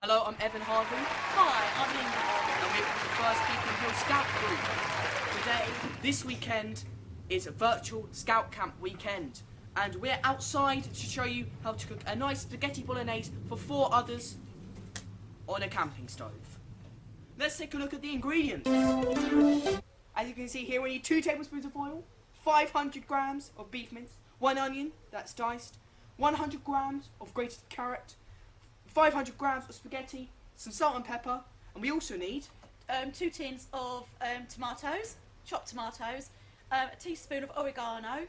Hello, I'm Evan Harvey, Hi, I'm Linda Harvey. and we're from the First Beacon Hill Scout Group. Today, this weekend, is a virtual Scout Camp weekend, and we're outside to show you how to cook a nice spaghetti bolognese for 4 others on a camping stove. Let's take a look at the ingredients. As you can see here, we need 2 tablespoons of oil, 500 grams of beef mince, 1 onion that's diced, 100 grams of grated carrot, 500 grams of spaghetti, some salt and pepper, and we also need 2 tins of tomatoes, chopped tomatoes, a teaspoon of oregano,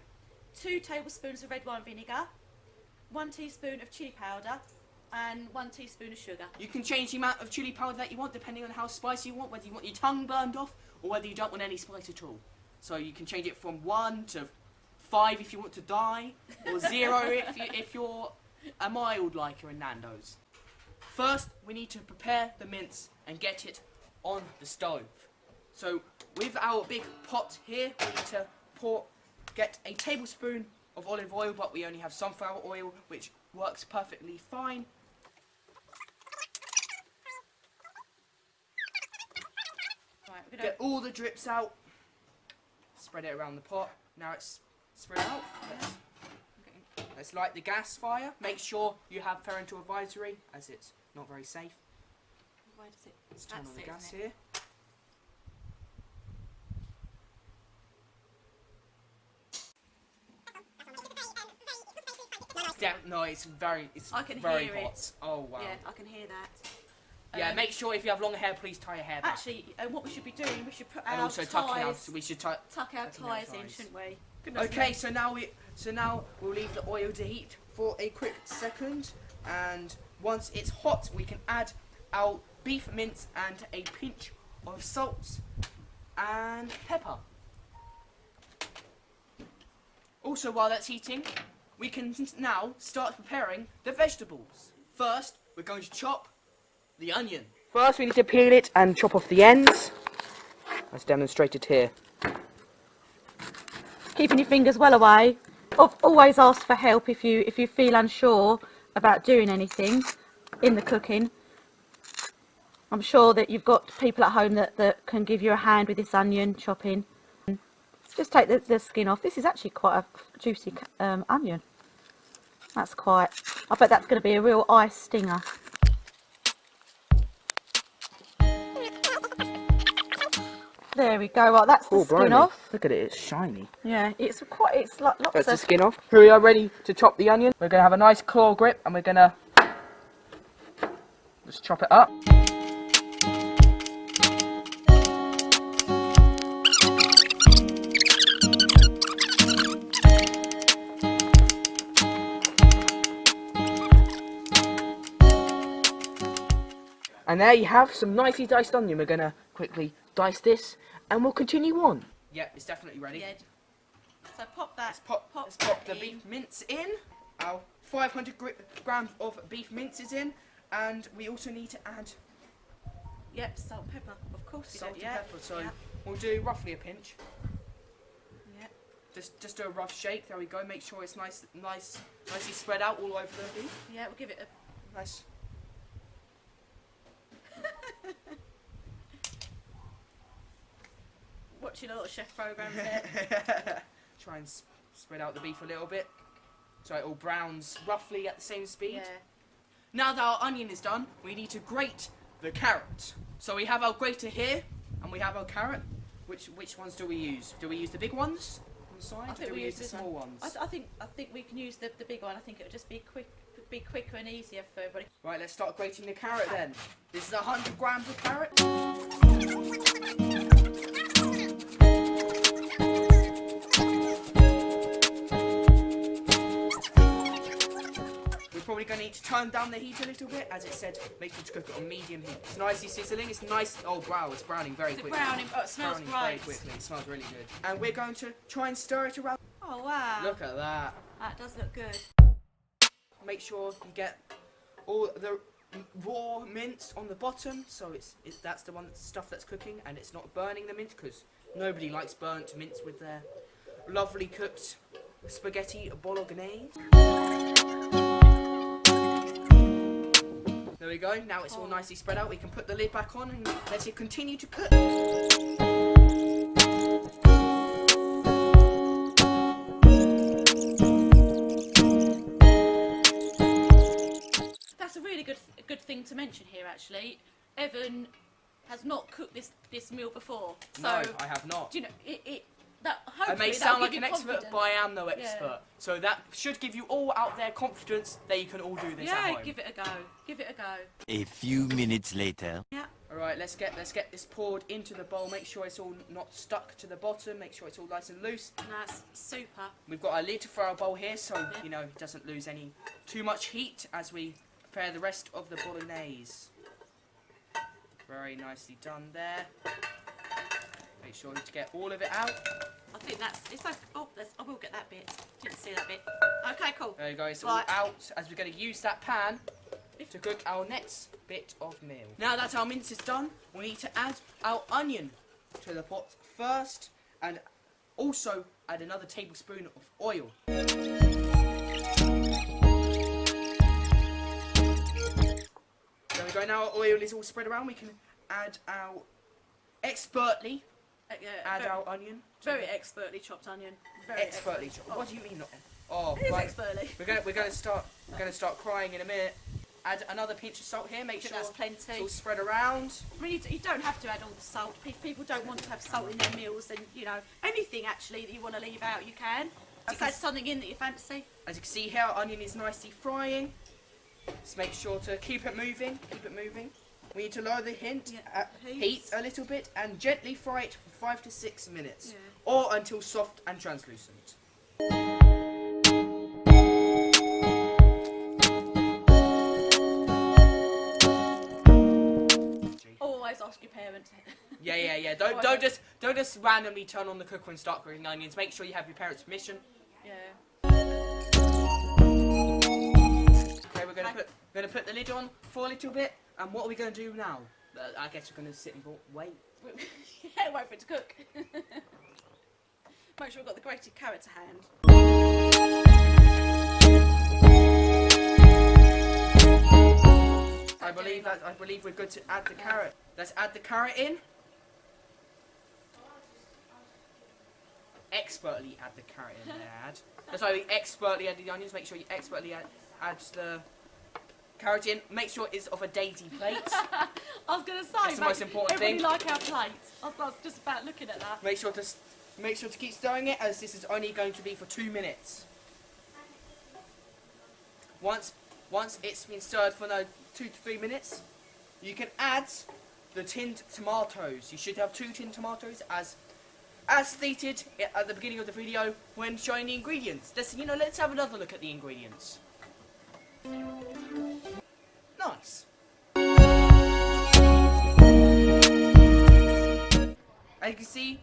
2 tablespoons of red wine vinegar, 1 teaspoon of chilli powder, and 1 teaspoon of sugar. You can change the amount of chili powder that you want depending on how spicy you want, whether you want your tongue burned off or whether you don't want any spice at all. So you can change it from 1 to 5 if you want to die, or 0 if you're a mild liker in Nando's. First, we need to prepare the mince and get it on the stove. So with our big pot here, we need to get a tablespoon of olive oil, but we only have sunflower oil, which works perfectly fine. Right, Get all the drips out, spread it around the pot. Now it's spread out. Let's light the gas fire. Make sure you have parental advisory, as it's not very safe. Why does it? Let's turn on the gas isn't it? here. No, it's very I can very hear hot. it. Oh wow. Yeah, I can hear that. Yeah, make sure if you have long hair, please tie your hair back. Actually, what we should be doing, we should put And our also ties, we should tuck our tucking our ties in, ties. shouldn't we? Goodness Okay, me. so now we'll leave the oil to heat for a quick second, and once it's hot, we can add our beef mince and a pinch of salt and pepper. Also, while that's heating, we can now start preparing the vegetables. First, we're going to chop the onion. First, we need to peel it and chop off the ends, as demonstrated here. Keeping your fingers well away. Always ask for help if you feel unsure about doing anything in the cooking. I'm sure that you've got people at home that can give you a hand with this onion chopping. Just take the skin off. This is actually quite a juicy onion. I bet that's going to be a real eye stinger. There we go. Right, that's the skin off. Look at it, it's shiny. Yeah, it's like lots That's the of. skin off. Here we are ready to chop the onion. We're going to have a nice claw grip and we're going to just chop it up. And there you have some nicely diced onion. We're going to quickly dice this and we'll continue on. Yep, it's definitely ready. Yeah. So pop that. Let's pop the in. beef mince in. Our 500 grams of beef mince is in, and we also need to add Yep, salt and pepper. Of course you salt do. and Yeah. pepper. So yeah. we'll do roughly a pinch. Yeah. Just do a rough shake. There we go. Make sure it's nicely spread out all over the beef. Yeah, we'll give it a. Nice. Watching a lot of chef programs there. Try and spread out the beef a little bit so it all browns roughly at the same speed. Yeah. Now that our onion is done, we need to grate the carrot. So we have our grater here, and we have our carrot. Which ones do we use? Do we use the big ones on the side, or do we use the small ones? I think we can use the big one. I think it would just be quicker and easier for everybody. Right, let's start grating the carrot then. This is 100 grams of carrot. We're probably going to need to turn down the heat a little bit, as it said, make sure to cook it on medium heat. It's nicely sizzling, it's nice. Oh wow, it's browning very quickly. It smells Browning very great. quickly, it smells really good. And we're going to try and stir it around. Oh wow. Look at that. That does look good. Make sure you get all the raw mince on the bottom, so that's the stuff that's cooking, and it's not burning the mince, because nobody likes burnt mince with their lovely cooked spaghetti bolognese. There we go. Now it's all nicely spread out. We can put the lid back on and let it continue to cook. That's a really good thing to mention here, actually. Evan has not cooked this meal before, so No, I have not. do you know that I hopefully may sound like give an you expert, confidence. but I am no expert. Yeah. So that should give you all out there confidence that you can all do this at Yeah, home. give it a go. Give it a go. A few minutes later. Yeah. All right, let's get this poured into the bowl. Make sure it's all not stuck to the bottom. Make sure it's all nice and loose. That's super. We've got a lid for our bowl here, so you know it doesn't lose too much heat as we prepare the rest of the bolognese. Very nicely done there. Make sure to get all of it out. I think it's like, I will get that bit. Didn't see that bit. Okay, cool. There you go, it's Right. all out as we're going to use that pan to cook our next bit of meal. Now that our mince is done, we need to add our onion to the pot first and also add another tablespoon of oil. There we go, now our oil is all spread around, we can add our expertly our onion. Very expertly chopped onion. Very Expertly chopped. What do you mean not? Oh, It is right. expertly. We're gonna start crying in a minute. Add another pinch of salt here. Make sure that's plenty. it's all spread around. I mean, you don't have to add all the salt. People don't want to have salt in their meals, and you know anything actually that you want to leave out, you can. Just add something in that you fancy. As you can see here, our onion is nicely frying. Just make sure to keep it moving. Keep it moving. We need to lower the heat a little bit and gently fry it for 5 to 6 minutes, or until soft and translucent. Always ask your parents. Yeah. Don't just randomly turn on the cooker and start cooking onions. Make sure you have your parents' permission. Yeah. Okay, we're gonna put the lid on for a little bit. And what are we gonna do now? I guess we're gonna sit and wait. Yeah, wait for it to cook. Make sure we've got the grated carrot to hand. I believe we're good to add the carrot. Let's add the carrot in. Expertly add the carrot in there, Ad. That's why we expertly add the onions. Make sure you expertly add the carrot in. Make sure it's of a daisy plate. I was going to say, that's the most important thing. Everybody like our plate. I was just about looking at that. Make sure to keep stirring it, as this is only going to be for 2 minutes. Once it's been stirred for 2 to 3 minutes, you can add the tinned tomatoes. You should have 2 tinned tomatoes, as stated at the beginning of the video when showing the ingredients. Let's have another look at the ingredients. Nice. As you can see,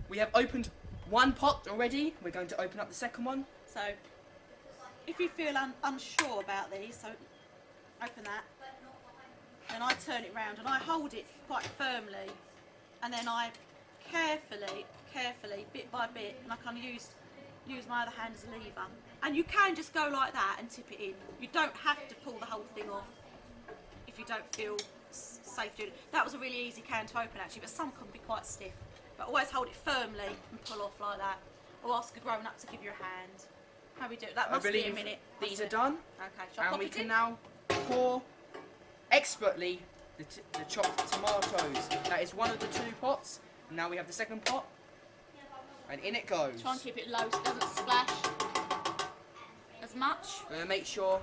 we have opened one pot already. We're going to open up the second one. So, if you feel unsure about these, so open that. Then I turn it round and I hold it quite firmly, and then I carefully, bit by bit, and I kind of use my other hand as a lever. And you can just go like that and tip it in. You don't have to pull the whole thing off if you don't feel safe doing it. That was a really easy can to open actually, but some can be quite stiff. But always hold it firmly and pull off like that. Or ask a grown up to give you a hand. How we do it? That must be a minute. These are done. Okay, shall I And pop we it can in? now pour expertly the chopped tomatoes. That is one of the 2 pots. Now we have the second pot. And in it goes. Try and keep it low so it doesn't splash as much. We're going to make sure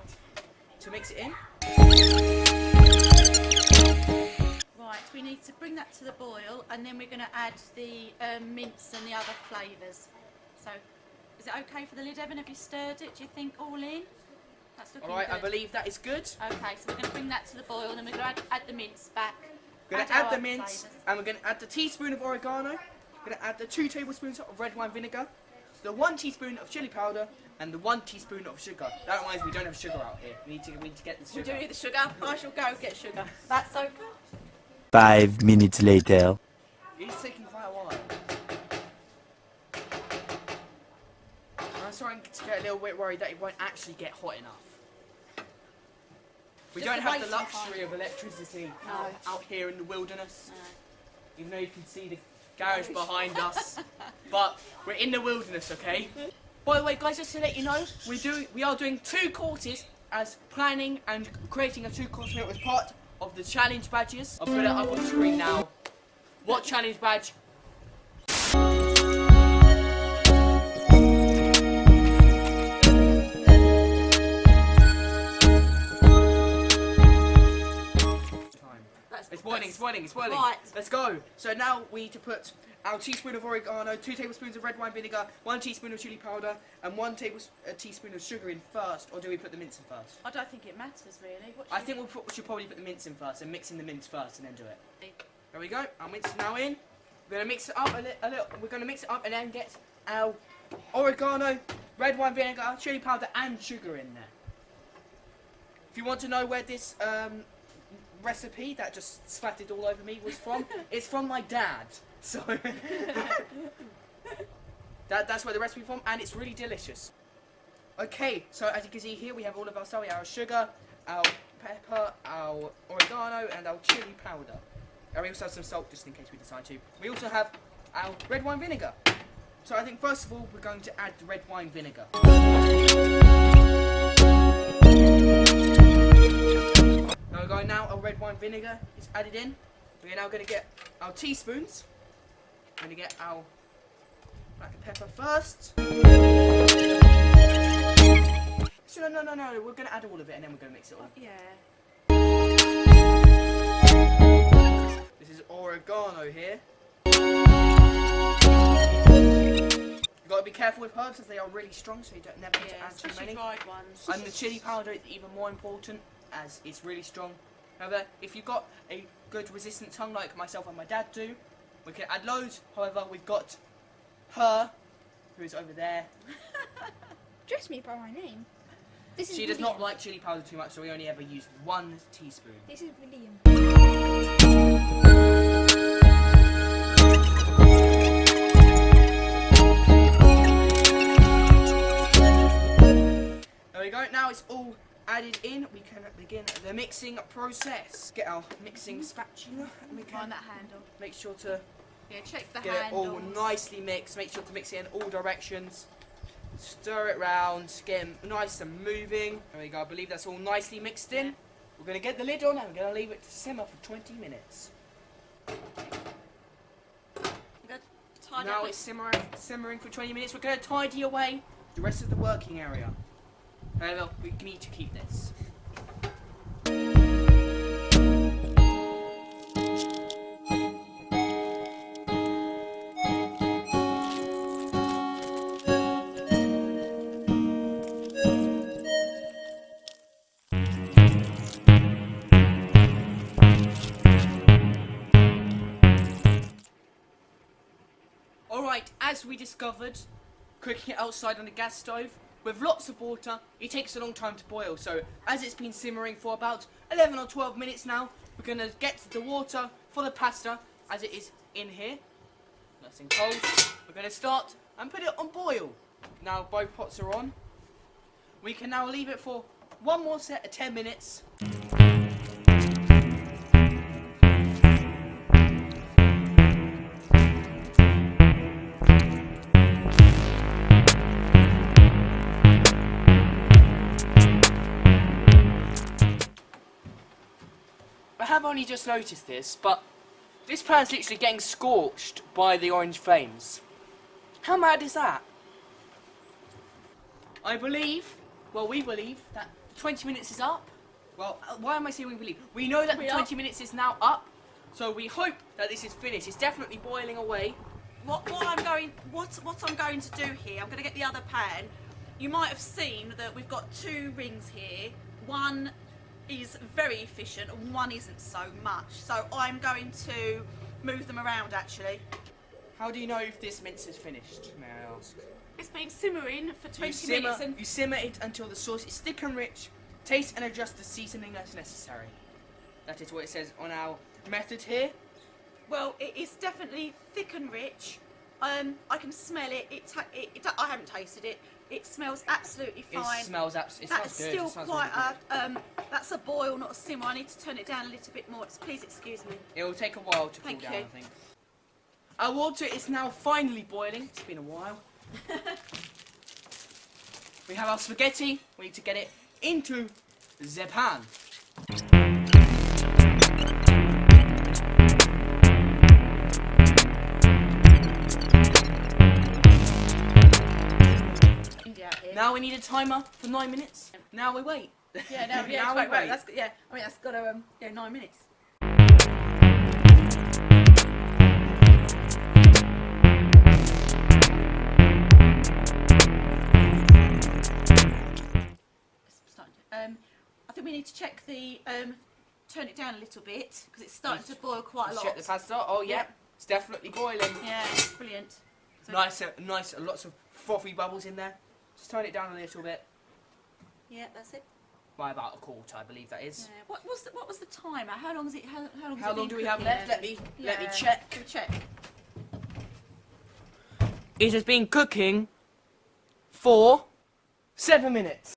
to mix it in. Right, we need to bring that to the boil, and then we're going to add the mince and the other flavours. So, is it okay for the lid, Evan? Have you stirred it, do you think, all in? That's looking Alright, good. I believe that is good. Okay, so we're going to bring that to the boil, and then we're going to add the mince back. We're going to add our the mince, flavours. and we're going to add the teaspoon of oregano. We're going to add the 2 tablespoons of red wine vinegar, the 1 teaspoon of chili powder, and the 1 teaspoon of sugar. That reminds me, we don't have sugar out here. We need to get the We sugar. do need the sugar. I shall go get sugar. That's okay. 5 minutes later. It's taking quite a while. I'm starting to get a little bit worried that it won't actually get hot enough. We Just don't the have the waiting luxury time. of electricity No. out here in the wilderness. No. Even though you can see the garage behind us. But we're in the wilderness, okay? By the way, guys, just to let you know, we are doing 2 courses as planning and creating a 2-course meal as part of the challenge badges. I'll put it up on screen now. What challenge badge? It's boiling. Right. Let's go. So now we need to put our teaspoon of oregano, 2 tablespoons of red wine vinegar, 1 teaspoon of chili powder, and 1 teaspoon of sugar in first. Or do we put the mince in first? I don't think it matters really. I think we should probably put the mince in first, and mix in the mince first, and then do it. There we go. Our mince is now in. We're going to mix it up a little. We're going to mix it up and then get our oregano, red wine vinegar, chili powder, and sugar in there. If you want to know where this recipe that just splattered all over me was from, it's from my dad. So that's where the recipe from, and it's really delicious. Okay, so as you can see here, we have all of our stuff: our sugar, our pepper, our oregano, and our chili powder. And we also have some salt, just in case we decide to. We also have our red wine vinegar. So I think first of all, we're going to add the red wine vinegar. Now our red wine vinegar is added in. We're now going to get our teaspoons. We're going to get our black pepper first. So no. We're going to add all of it and then we're going to mix it all. Yeah. This is oregano here. You've got to be careful with herbs as they are really strong, so you don't never need to add too many. Dried ones. And the chili powder is even more important as it's really strong. However, if you've got a good resistant tongue like myself and my dad do, we can add loads. However, we've got her, who is over there. Address me by my name. This is She does not like chili powder too much, so we only ever use 1 teaspoon. This is William. There we go. Now it's all added in. We can begin the mixing process. Get our mixing spatula. And we can Find that handle. make sure to Yeah, check the get it all handle. nicely mixed. Make sure to mix it in all directions. Stir it round, get it nice and moving. There we go. I believe that's all nicely mixed in. Yeah. We're going to get the lid on and we're going to leave it to simmer for 20 minutes. Now it's simmering for 20 minutes. We're going to tidy away the rest of the working area. However, we need to keep this. Alright, as we discovered, cooking it outside on the gas stove with lots of water, it takes a long time to boil. So as it's been simmering for about 11 or 12 minutes now, we're going to get the water for the pasta as it is in here. Nice and cold. We're going to start and put it on boil. Now both pots are on. We can now leave it for one more set of 10 minutes. I have only just noticed this, but this pan's literally getting scorched by the orange flames. How mad is that? I believe, well we believe that 20 minutes is up. Well, why am I saying we believe? We know that the 20 minutes is now up, so we hope that this is finished. It's definitely boiling away. What I'm going to do here, I'm going to get the other pan. You might have seen that we've got 2 rings here. One is very efficient and one isn't so much. So I'm going to move them around actually. How do you know if this mince is finished, may I ask? It's been simmering for 20 minutes and You simmer it until the sauce is thick and rich. Taste and adjust the seasoning as necessary. That is what it says on our method here. well, it is definitely thick and rich. I can smell it. I haven't tasted it. It smells absolutely fine. It smells absolutely. That's still quite that's a boil, not a simmer. I need to turn it down a little bit more. Please excuse me. It will take a while to cool Thank down, you. I think. Our water is now finally boiling. It's been a while. We have our spaghetti. We need to get it into the pan. Now we need a timer for 9 minutes. Now we wait. Yeah, now, Now we wait. That's, yeah, I mean that's got to 9 minutes. I think we need to check the turn it down a little bit because it's starting to boil quite a lot. Check the pasta. Oh yeah, it's definitely boiling. Yeah, brilliant. So Nice, lots of frothy bubbles in there. Just turn it down a little bit. yeah, that's it. By about a quarter, I believe that is. Yeah. What was the timer? How long is it? How long do we have left? Let me check. Let me check. It has been cooking for 7 minutes.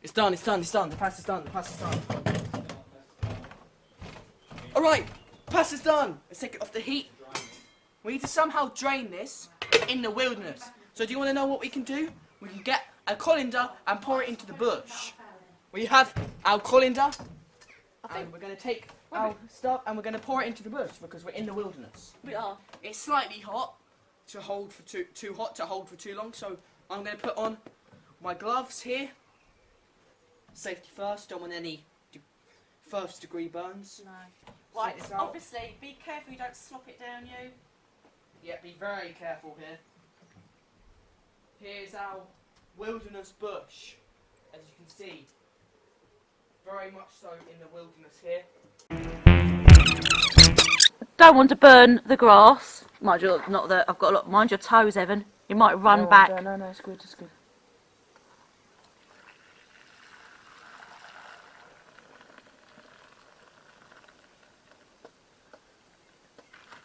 It's done, it's done, it's done. The pasta's done, the pasta's done. Alright, pasta's done. Let's take it off the heat. We need to somehow drain this in the wilderness. So do you want to know what we can do? We can get a colander and pour it into the bush. We have our colander and we're going to take our stuff and we're going to pour it into the bush because we're in the wilderness. We are. It's slightly hot to hold for too hot to hold for too long, so I'm going to put on my gloves here. Safety first, don't want any first degree burns. No. Right, Sort this out. obviously, be careful you don't slop it down you. Yeah, be very careful here. Here's our wilderness bush, as you can see. Very much so in the wilderness here. Don't want to burn the grass. Mind you, not that I've got a lot. Mind your toes, Evan. You might run back. No, it's good, it's good.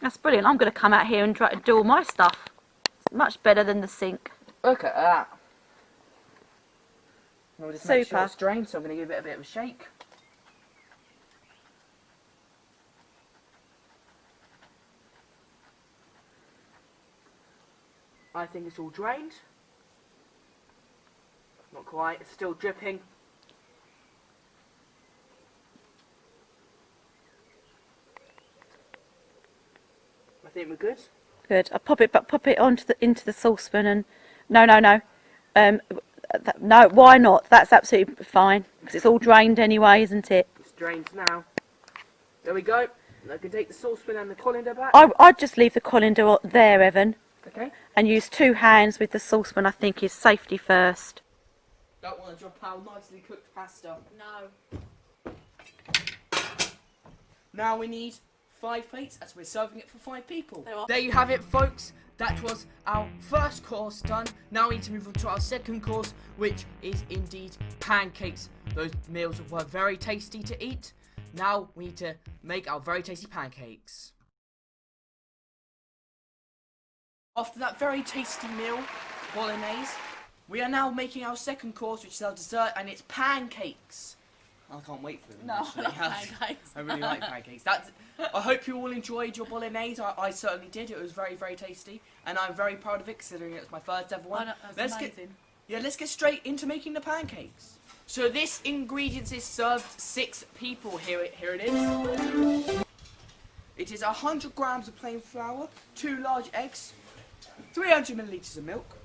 That's brilliant. I'm going to come out here and try to do all my stuff. It's much better than the sink. Look at that. We'll just make sure Super. it's drained, so I'm going to give it a bit of a shake. I think it's all drained. Not quite, it's still dripping. I think we're good. Good. I'll pop it into the saucepan and no. No, why not? That's absolutely fine because it's all drained anyway, isn't it? It's drained now. There we go. I can take the saucepan and the colander back. I'd just leave the colander there, Evan, Okay. and use 2 hands with the saucepan. I think is safety first. Don't want to drop our nicely cooked pasta. No. Now we need 5 plates as we're serving it for 5 people. There are. There you have it, folks. That was our first course done. Now we need to move on to our second course, which is indeed pancakes. Those meals were very tasty to eat. Now we need to make our very tasty pancakes. After that very tasty meal, bolognese, we are now making our second course, which is our dessert, and it's pancakes. I can't wait for them. No, actually. I love pancakes. I really like pancakes. I hope you all enjoyed your bolognese. I certainly did. It was very, very tasty, and I'm very proud of it considering it was my first ever one. That's amazing. Let's get straight into making the pancakes. So this ingredients is served 6 people. Here it is. It is 100 grams of plain flour, 2 large eggs, 300 milliliters of milk,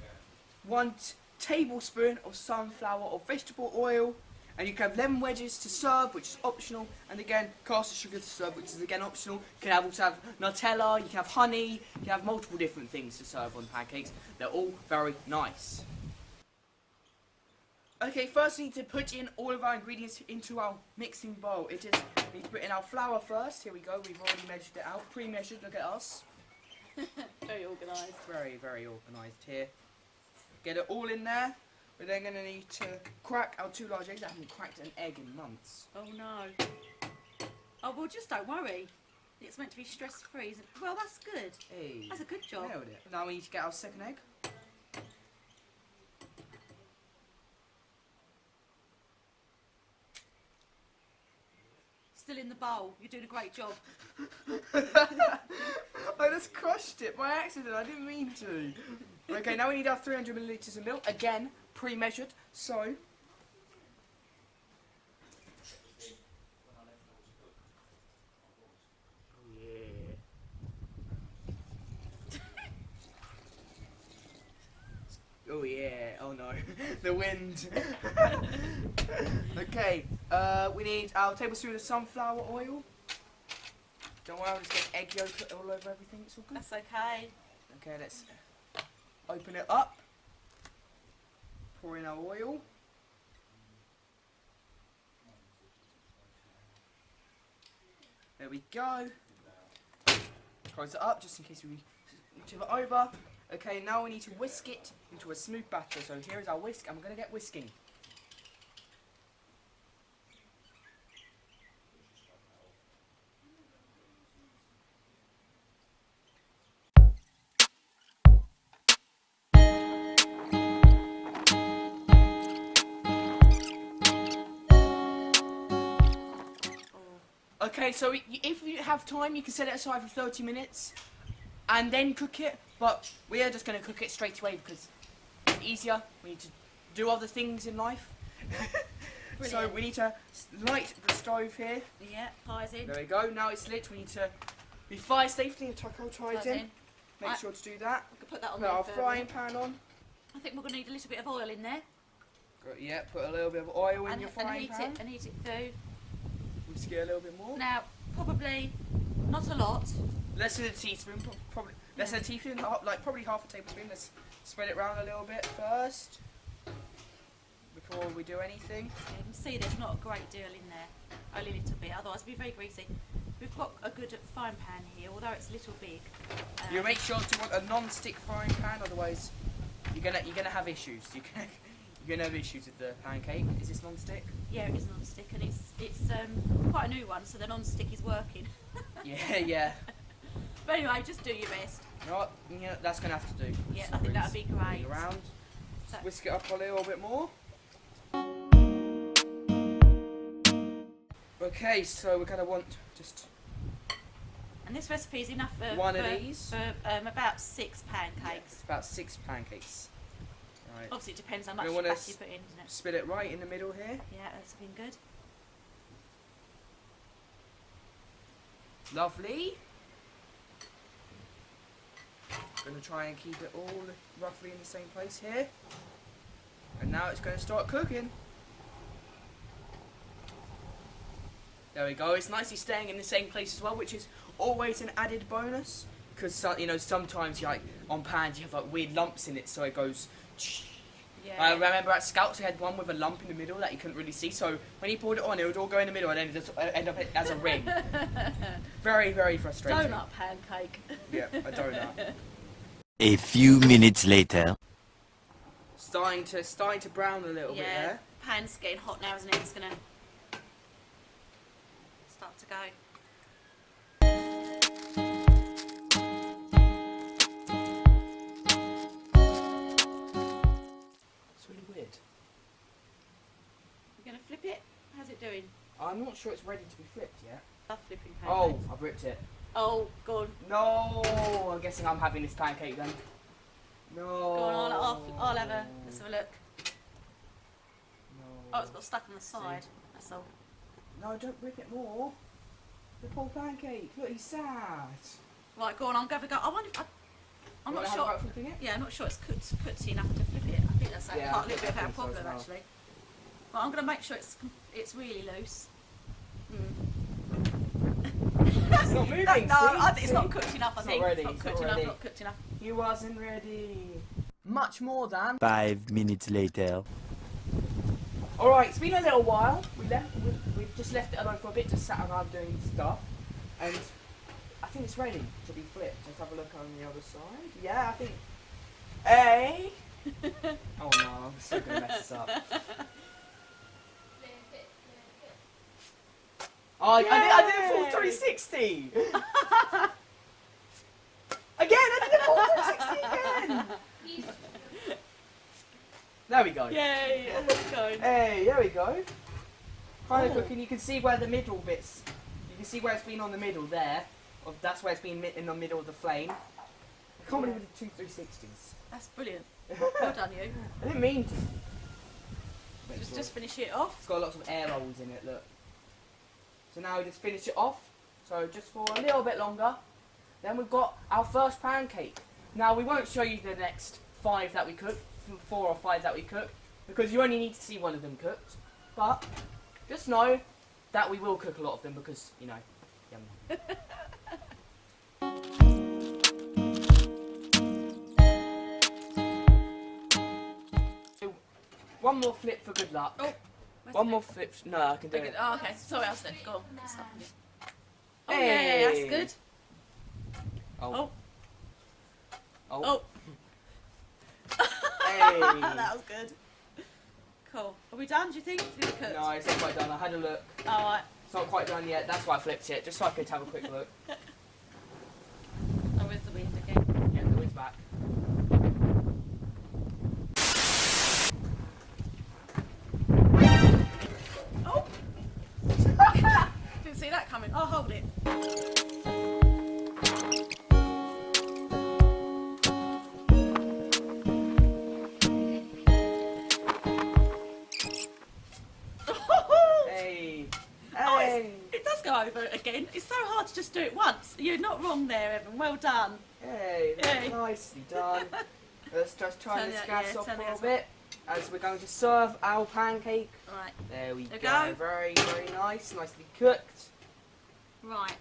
1 tablespoon of sunflower or vegetable oil, and you can have lemon wedges to serve, which is optional, and again caster sugar to serve, which is again optional. You can also have Nutella, you can have honey, you can have multiple different things to serve on pancakes. They're all very nice. Okay, first we need to put in all of our ingredients into our mixing bowl. We need to put in our flour first. Here we go, we've already measured it out, pre-measured, look at us. Very organised. Very, very organised here. Get it all in there. We're then going to need to crack our 2 large eggs. I haven't cracked an egg in months. Oh no. Oh well, just don't worry. It's meant to be stress-free. Isn't it? Well, that's good. Hey. That's a good job. Nailed it. Now we need to get our second egg. Still in the bowl. You're doing a great job. I just crushed it by accident. I didn't mean to. Okay, now we need our 300 millilitres of milk. Again, pre-measured. So. Oh yeah, oh no, the wind. Okay, we need our tablespoon of sunflower oil. Don't worry, I'll just get egg yolk all over everything, it's all good. That's okay. Okay, let's open it up. Pour in our oil. There we go. Close it up just in case we tip it over. Okay, now we need to whisk it into a smooth batter. So here is our whisk, and we're going to get whisking. Okay, so if you have time, you can set it aside for 30 minutes and then cook it, but we are just going to cook it straight away because it's easier. We need to do other things in life. So we need to light the stove here. Yeah, fire's in. There we go, now it's lit. We need to be fire safely and tuck our ties in. Make sure to do that. We can put that on Put there our for frying pan on. I think we're going to need a little bit of oil in there. Yeah, put a little bit of oil in and, your and frying heat pan. it and heat it through. Whisk it a little bit more. Now, probably not a lot. Less than a teaspoon, probably less than a teaspoon, like probably half a tablespoon. Let's spread it around a little bit first before we do anything. So you can see there's not a great deal in there, only a little bit. Otherwise, it'd be very greasy. We've got a good frying pan here, although it's a little big. You make sure to want a non-stick frying pan, otherwise you're gonna have issues. You're gonna have issues with the pancake. Is this non-stick? Yeah, it is non-stick, and it's quite a new one, so the non-stick is working. Yeah, yeah. But anyway, just do your best. No, yeah, that's gonna have to do. Yeah, I think that would be great. Around. So, Whisk it up a little bit more. Okay, so we're gonna want just and this recipe is enough for one of these. for about 6 pancakes. Yes, about 6 pancakes. Right. Obviously, it depends how much We batter wanna you put in, doesn't it? Spit it right in the middle here. Yeah, that's been good. Lovely. Gonna try and keep it all roughly in the same place here. And now it's gonna start cooking. There we go. It's nicely staying in the same place as well, which is always an added bonus. Because you know, sometimes like on pans you have like weird lumps in it, so it goes. Yeah. I remember at Scouts we had one with a lump in the middle that you couldn't really see, so when you poured it on it would all go in the middle and then it just end up as a ring. Very, very frustrating. Donut pancake. Yeah, a donut. A few minutes later. Starting to brown a little bit Yeah, there. pan's getting hot now, isn't it? It's gonna start to go. It's really weird. You're gonna flip it? How's it doing? I'm not sure it's ready to be flipped yet. Love flipping Oh, pancakes. I've ripped it. Oh, go on. No, I'm guessing I'm having this pancake then. No. Go on, I'll have a, let's have a look. No. Oh, it's got stuck on the side. That's all. No, don't rip it more. The poor pancake. Look, he's sad. Right, go on, I'm going to go. I wonder if I'm You not wanna have a sure. go at flipping it? Yeah, I'm not sure it's cooked enough to flip it. I think that's Yeah, part, a little bit of I our think so as problem well. actually. But I'm going to make sure it's really loose. It's not moving. No, see? I think it's See? not cooked enough. I It's think not ready. it's not It's cooked not enough. ready. Not cooked enough. He wasn't ready. Much more than. 5 minutes later. Alright, it's been a little while. We've just left it alone for a bit, just sat around doing stuff. And I think it's ready to be flipped. Let's have a look on the other side. Yeah, I think. Hey! Oh no, I'm still gonna mess this up. Oh, I did a full 360! Again, I did a full 360 again! There we go. Yay! Oh my god. Hey, there we go. Kind of cooking. You can see where the middle bits. You can see where it's been on the middle there. That's where it's been in the middle of the flame. I can't believe we did two 360s. That's brilliant. Well done, you. I didn't mean to. Just finish it off. It's got lots of air holes in it. Look. So now we just finish it off. So just for a little bit longer. Then we've got our first pancake. Now we won't show you the next 5 that we cook, 4 or 5 that we cook, because you only need to see one of them cooked. But just know that we will cook a lot of them because, you know, yum. One more flip for good luck. Oh, one more flip. No, I can do it. Oh, okay. Sorry, I was then. Go on. Oh, Hey. yeah, that's good. Oh. Oh. Hey. That was good. Cool. Are we done, do you think? Is it cooked? No, it's not quite done. I had a look. Alright. It's not quite done yet. That's why I flipped it, just so I could have a quick look. Oh, where's the wind again? Yeah, the wind's back. Oh! Didn't see that coming. I'll hold it. Hey. Oh, Hey. it does go over again. It's so hard to just do it once. You're not wrong there, Evan. Well done. Hey. Hey. Nicely done. Let's just turn Turn this it- gas yeah, off turn for the a gas bit as we're going to serve our pancake. Right. There we There go. we go. Very, very nice. Nicely cooked. Right.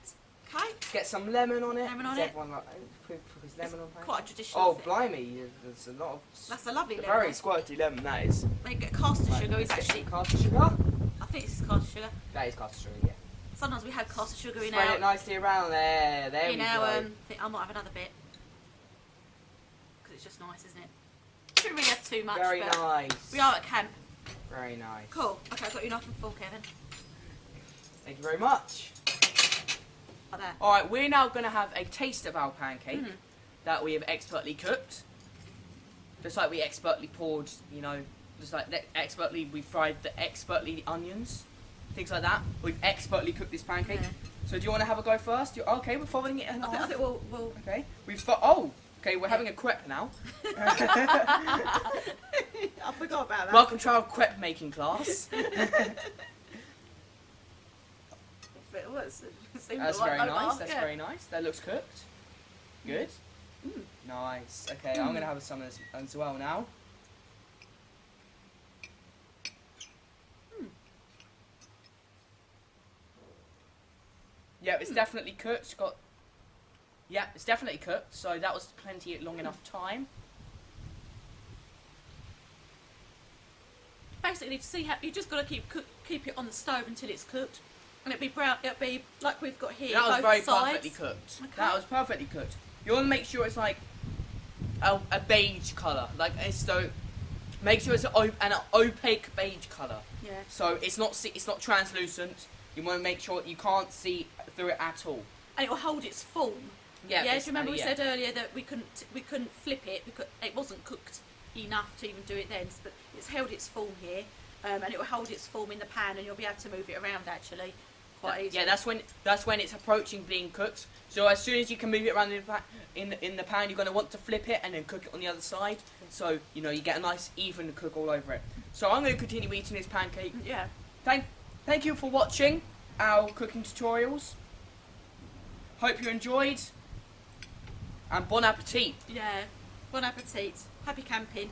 Okay. Get some lemon on it. Lemon on Does it. everyone like there's lemon on pancake? Quite a traditional Oh, thing. blimey. There's a lot of... That's a lovely lemon. Very squirty lemon, that is. They get caster Right, sugar. let's Is get actually. some caster sugar. I think this is caster sugar. That is caster sugar, yeah. Sometimes we have caster sugar in Spread our. it nicely around there. There we In go. our I might have another bit because it's just nice, isn't it? Shouldn't really have too much. Very but nice. We are at camp. Very nice. Cool. Okay, I've got you knife and fork, Kevin. Thank you very much. Like that. Alright, we're now going to have a taste of our pancake Mhm. that we have expertly cooked. Just like we expertly poured, you know, just like expertly we fried the onions. Things like that. We've expertly cooked this pancake. Yeah. So do you want to have a go first? Okay, we're following it along. I think we'll. Okay. Okay, we're having a crepe now. I forgot about that. Welcome to our crepe making class. That's very nice. That's very nice. That looks cooked. Good. Mm. Nice. Okay, I'm gonna have some of this as well now. Yeah, it's definitely cooked. Yeah, it's definitely cooked. So that was plenty long enough time. Basically, to see how you just got to keep it on the stove until it's cooked, and it'll be brown. It'll be like we've got here. That was both very sides. perfectly cooked. Okay. That was perfectly cooked. You want to make sure it's like a beige colour, like so. Make sure it's an opaque beige colour. Yeah. So it's not translucent. You want to make sure you can't see through it at all. And it will hold its form. Yeah. Yeah. Do you remember we yeah. said earlier that we couldn't flip it because it wasn't cooked enough to even do it then, but it's held its form here, and it will hold its form in the pan, and you'll be able to move it around actually quite easily. Yeah, that's when it's approaching being cooked. So as soon as you can move it around in the pan, you're going to want to flip it and then cook it on the other side. So you know you get a nice even cook all over it. So I'm going to continue eating this pancake. Yeah. Thank you for watching our cooking tutorials. Hope you enjoyed. And bon appetit. Yeah. Bon appetit. Happy camping.